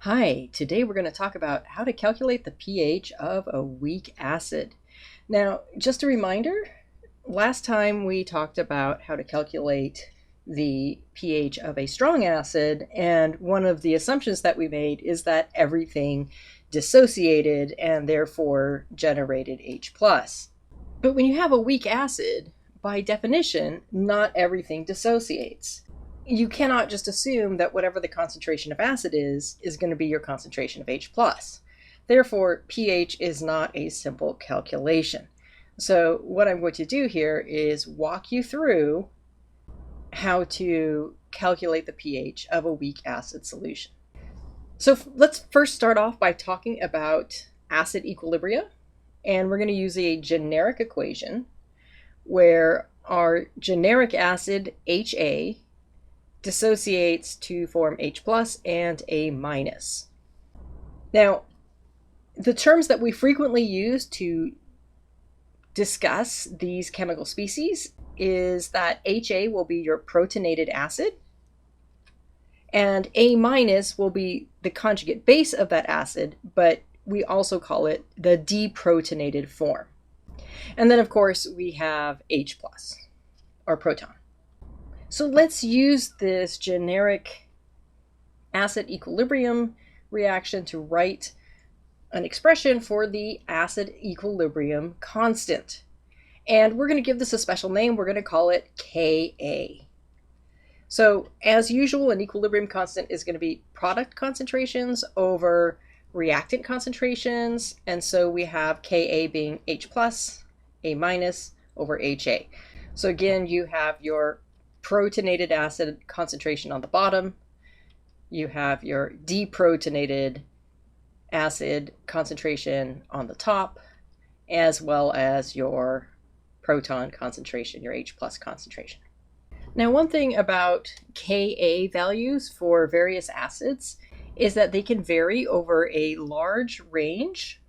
Hi, today we're going to talk about how to calculate the pH of a weak acid. Now, just a reminder, last time we talked about how to calculate the pH of a strong acid, and one of the assumptions that we made is that everything dissociated and therefore generated H+. But when you have a weak acid, by definition, not everything dissociates. You cannot just assume that whatever the concentration of acid is going to be your concentration of H+. Therefore, pH is not a simple calculation. So what I'm going to do here is walk you through how to calculate the pH of a weak acid solution. So let's first start off by talking about acid equilibria. And we're going to use a generic equation where our generic acid HA dissociates to form H+ and A-. Now, the terms that we frequently use to discuss these chemical species is that HA will be your protonated acid, and A- will be the conjugate base of that acid, but we also call it the deprotonated form. And then, of course, we have H+, or proton. So let's use this generic acid equilibrium reaction to write an expression for the acid equilibrium constant. And we're going to give this a special name. We're going to call it Ka. So as usual, an equilibrium constant is going to be product concentrations over reactant concentrations. And so we have Ka being H+, A- over HA. So again, you have your protonated acid concentration on the bottom. You have your deprotonated acid concentration on the top, as well as your proton concentration, your H+ concentration. Now, one thing about Ka values for various acids is that they can vary over a large range,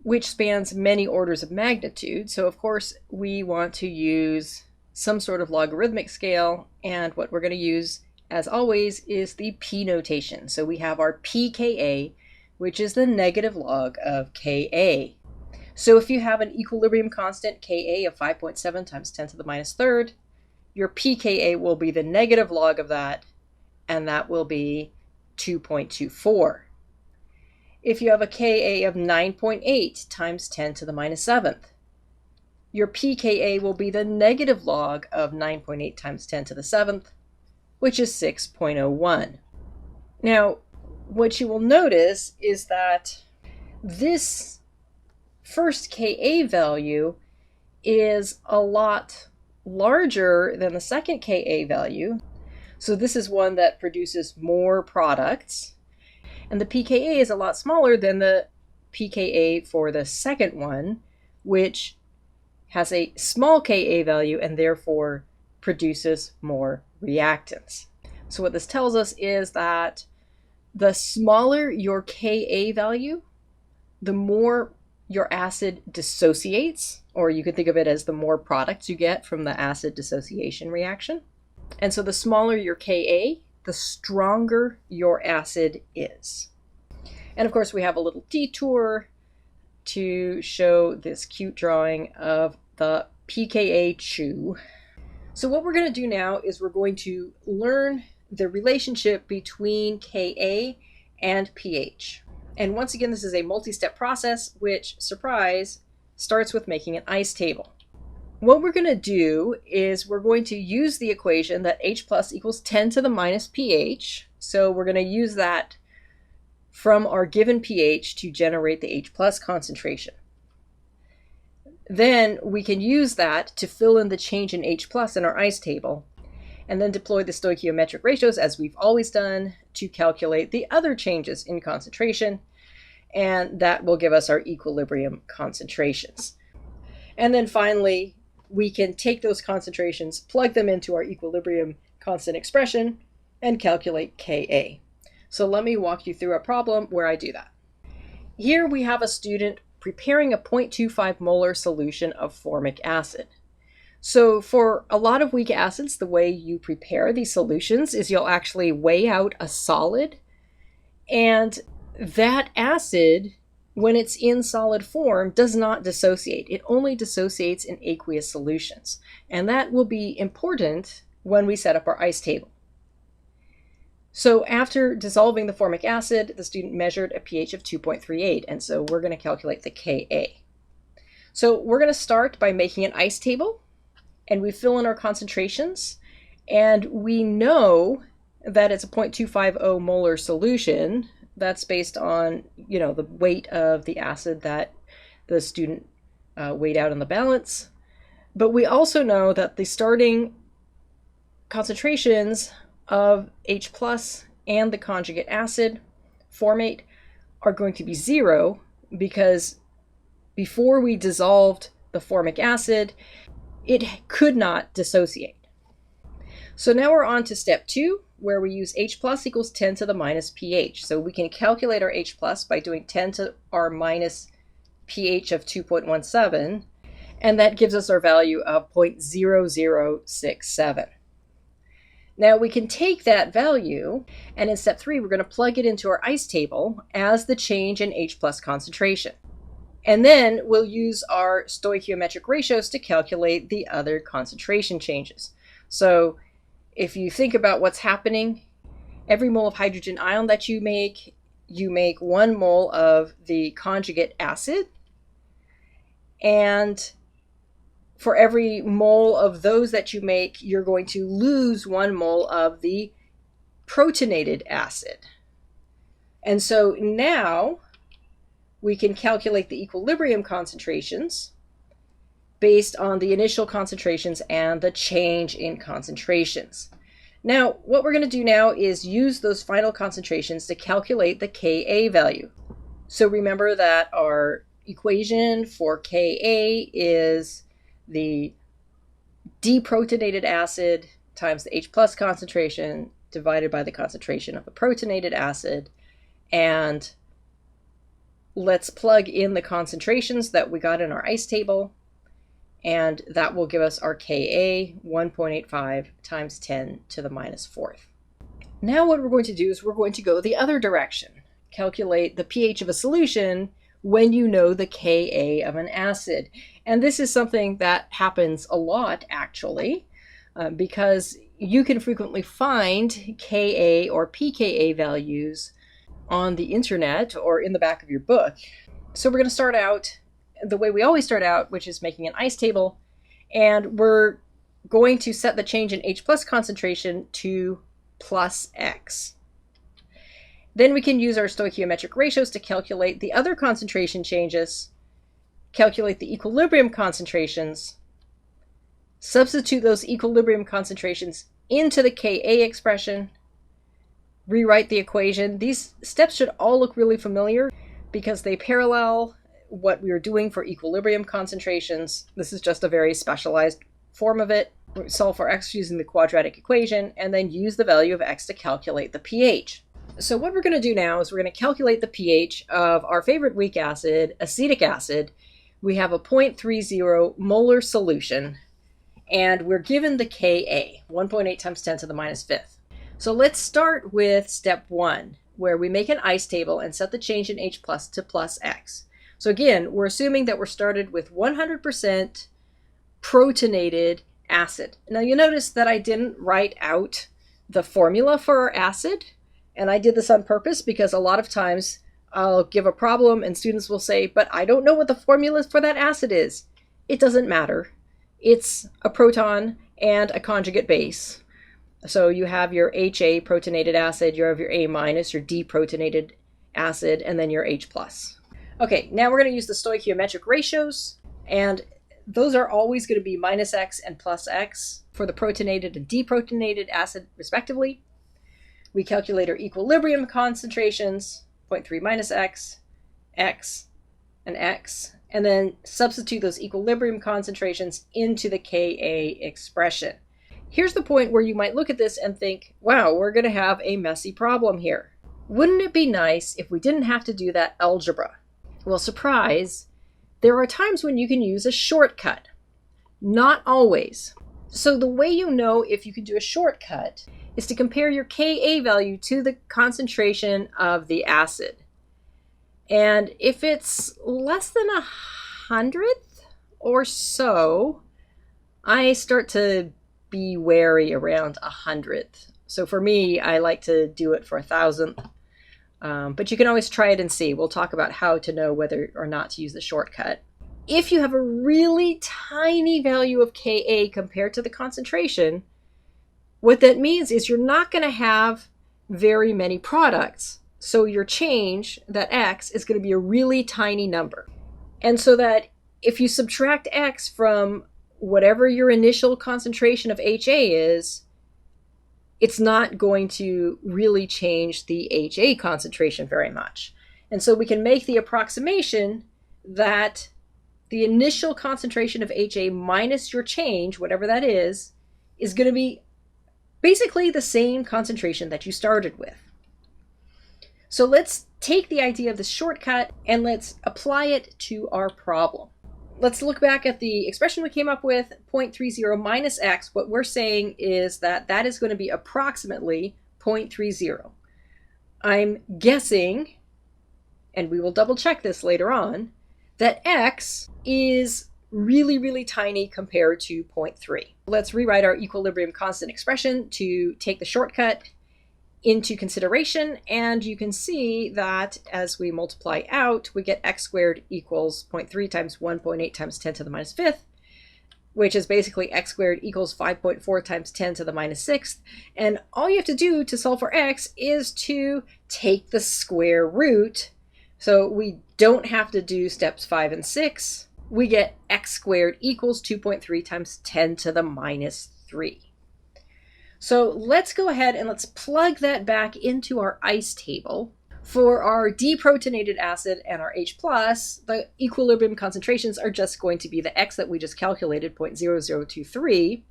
which spans many orders of magnitude. So, of course, we want to use some sort of logarithmic scale, and what we're going to use, as always, is the P notation. So we have our pKa, which is the negative log of Ka. So if you have an equilibrium constant Ka of 5.7 times 10 to the minus third, your pKa will be the negative log of that, and that will be 2.24. If you have a Ka of 9.8 times 10 to the minus 7th, your pKa will be the negative log of 9.8 times 10 to the 7th, which is 6.01. Now, what you will notice is that this first Ka value is a lot larger than the second Ka value. So this is one that produces more products. And the pKa is a lot smaller than the pKa for the second one, which has a small Ka value and therefore produces more reactants. So what this tells us is that the smaller your Ka value, the more your acid dissociates, or you could think of it as the more products you get from the acid dissociation reaction. And so the smaller your Ka, the stronger your acid is. And of course, we have a little detour to show this cute drawing of the pKa chew. So what we're going to do now is we're going to learn the relationship between Ka and pH. And once again, this is a multi-step process, which, surprise, starts with making an ice table. What we're going to do is we're going to use the equation that H+ equals 10 to the minus pH. So we're going to use that from our given pH to generate the H+ concentration. Then we can use that to fill in the change in H+ in our ice table, and then deploy the stoichiometric ratios, as we've always done, to calculate the other changes in concentration, and that will give us our equilibrium concentrations. And then finally, we can take those concentrations, plug them into our equilibrium constant expression, and calculate Ka. So let me walk you through a problem where I do that. Here we have a student preparing a 0.25 molar solution of formic acid. So for a lot of weak acids, the way you prepare these solutions is you'll actually weigh out a solid And that acid, when it's in solid form, does not dissociate. It only dissociates in aqueous solutions. And that will be important when we set up our ice table. So after dissolving the formic acid, the student measured a pH of 2.38, and so we're going to calculate the Ka. So we're going to start by making an ice table, and we fill in our concentrations, and we know that it's a 0.250 molar solution. That's based on, the weight of the acid that the student weighed out in the balance. But we also know that the starting concentrations of H plus and the conjugate acid formate are going to be 0, because before we dissolved the formic acid, it could not dissociate. So now we're on to step 2, where we use H plus equals 10 to the minus pH. So we can calculate our H plus by doing 10 to our minus pH of 2.17, and that gives us our value of 0.0067. Now we can take that value, and in step 3, we're going to plug it into our ice table as the change in H plus concentration. And then we'll use our stoichiometric ratios to calculate the other concentration changes. So if you think about what's happening, every mole of hydrogen ion that you make 1 mole of the conjugate acid, and for every mole of those that you make, you're going to lose 1 mole of the protonated acid. And so now we can calculate the equilibrium concentrations based on the initial concentrations and the change in concentrations. Now, what we're going to do now is use those final concentrations to calculate the Ka value. So remember that our equation for Ka is the deprotonated acid times the H plus concentration divided by the concentration of the protonated acid. And let's plug in the concentrations that we got in our ice table, and that will give us our Ka, 1.85 times 10 to the minus 4th. Now what we're going to do is we're going to go the other direction. Calculate the pH of a solution when you know the Ka of an acid. And this is something that happens a lot, actually, because you can frequently find Ka or pKa values on the internet or in the back of your book. So we're going to start out the way we always start out, which is making an ice table, and we're going to set the change in H plus concentration to plus X. Then we can use our stoichiometric ratios to calculate the other concentration changes, calculate the equilibrium concentrations, substitute those equilibrium concentrations into the Ka expression, rewrite the equation. These steps should all look really familiar because they parallel what we were doing for equilibrium concentrations. This is just a very specialized form of it. We solve for X using the quadratic equation and then use the value of X to calculate the pH. So what we're going to do now is we're going to calculate the pH of our favorite weak acid, acetic acid. We have a 0.30 molar solution, and we're given the Ka, 1.8 times 10 to the minus 5th. So let's start with step 1, where we make an ice table and set the change in H plus to plus X. So again, we're assuming that we're started with 100% protonated acid. Now you notice that I didn't write out the formula for our acid, and I did this on purpose because a lot of times I'll give a problem and students will say, but I don't know what the formula for that acid is. It doesn't matter. It's a proton and a conjugate base. So you have your HA protonated acid, you have your A minus, your deprotonated acid, and then your H plus. Okay, now we're going to use the stoichiometric ratios, and those are always going to be minus X and plus X for the protonated and deprotonated acid respectively. We calculate our equilibrium concentrations, 0.3 minus X, X, and X, and then substitute those equilibrium concentrations into the Ka expression. Here's the point where you might look at this and think, wow, we're going to have a messy problem here. Wouldn't it be nice if we didn't have to do that algebra? Well, surprise, there are times when you can use a shortcut. Not always. So the way you know if you can do a shortcut is to compare your Ka value to the concentration of the acid. And if it's less than 100th or so, I start to be wary around 100th. So for me, I like to do it for 1,000th. But you can always try it and see. We'll talk about how to know whether or not to use the shortcut. If you have a really tiny value of Ka compared to the concentration, what that means is you're not going to have very many products. So your change, that X, is going to be a really tiny number. And so that if you subtract X from whatever your initial concentration of HA is, it's not going to really change the HA concentration very much. And so we can make the approximation that the initial concentration of HA minus your change, whatever that is going to be basically the same concentration that you started with. So let's take the idea of the shortcut and let's apply it to our problem. Let's look back at the expression we came up with, 0.30 minus X. What we're saying is that that is going to be approximately 0.30. I'm guessing, and we will double check this later on, that X is really, really tiny compared to 0.3. Let's rewrite our equilibrium constant expression to take the shortcut into consideration, and you can see that as we multiply out, we get x squared equals 0.3 times 1.8 times 10 to the minus 5th, which is basically x squared equals 5.4 times 10 to the minus 6th. And all you have to do to solve for x is to take the square root. So we don't have to do steps 5 and 6. We get x squared equals 2.3 times 10 to the minus 3. So let's go ahead and let's plug that back into our ICE table. For our deprotonated acid and our H+, the equilibrium concentrations are just going to be the X that we just calculated, 0.0023.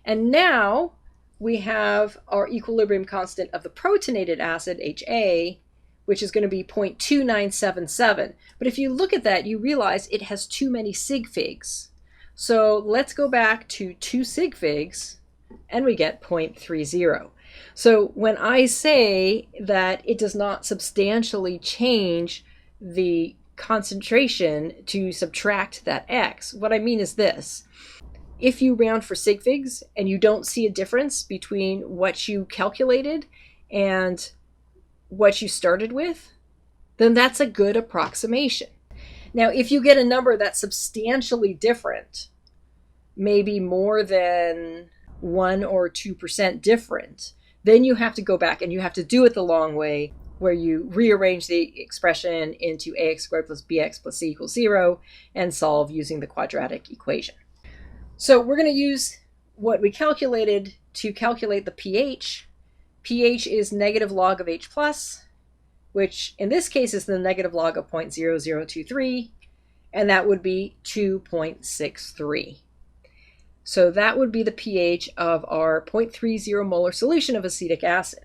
And now we have our equilibrium constant of the protonated acid, HA, which is going to be 0.2977. But if you look at that, you realize it has too many sig figs. So let's go back to 2 sig figs, and we get 0.30. So when I say that it does not substantially change the concentration to subtract that X, what I mean is this. If you round for sig figs and you don't see a difference between what you calculated and what you started with, then that's a good approximation. Now, if you get a number that's substantially different, maybe more than 1 or 2% different, then you have to go back and you have to do it the long way, where you rearrange the expression into ax squared plus bx plus c equals 0 and solve using the quadratic equation. So we're going to use what we calculated to calculate the pH. pH is negative log of H+, which in this case is the negative log of 0.0023, and that would be 2.63. So that would be the pH of our 0.30 molar solution of acetic acid.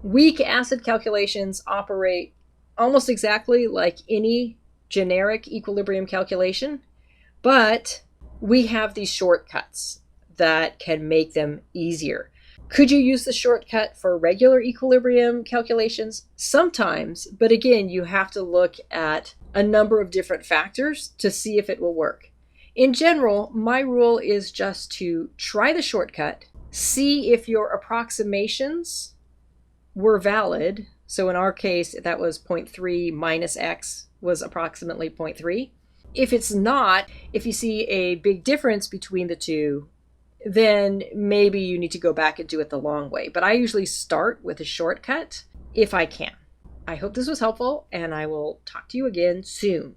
Weak acid calculations operate almost exactly like any generic equilibrium calculation, but we have these shortcuts that can make them easier. Could you use the shortcut for regular equilibrium calculations? Sometimes, but again, you have to look at a number of different factors to see if it will work. In general, my rule is just to try the shortcut, see if your approximations were valid. So in our case, that was 0.3 minus X was approximately 0.3. If it's not, if you see a big difference between the two, then maybe you need to go back and do it the long way. But I usually start with a shortcut if I can. I hope this was helpful, and I will talk to you again soon.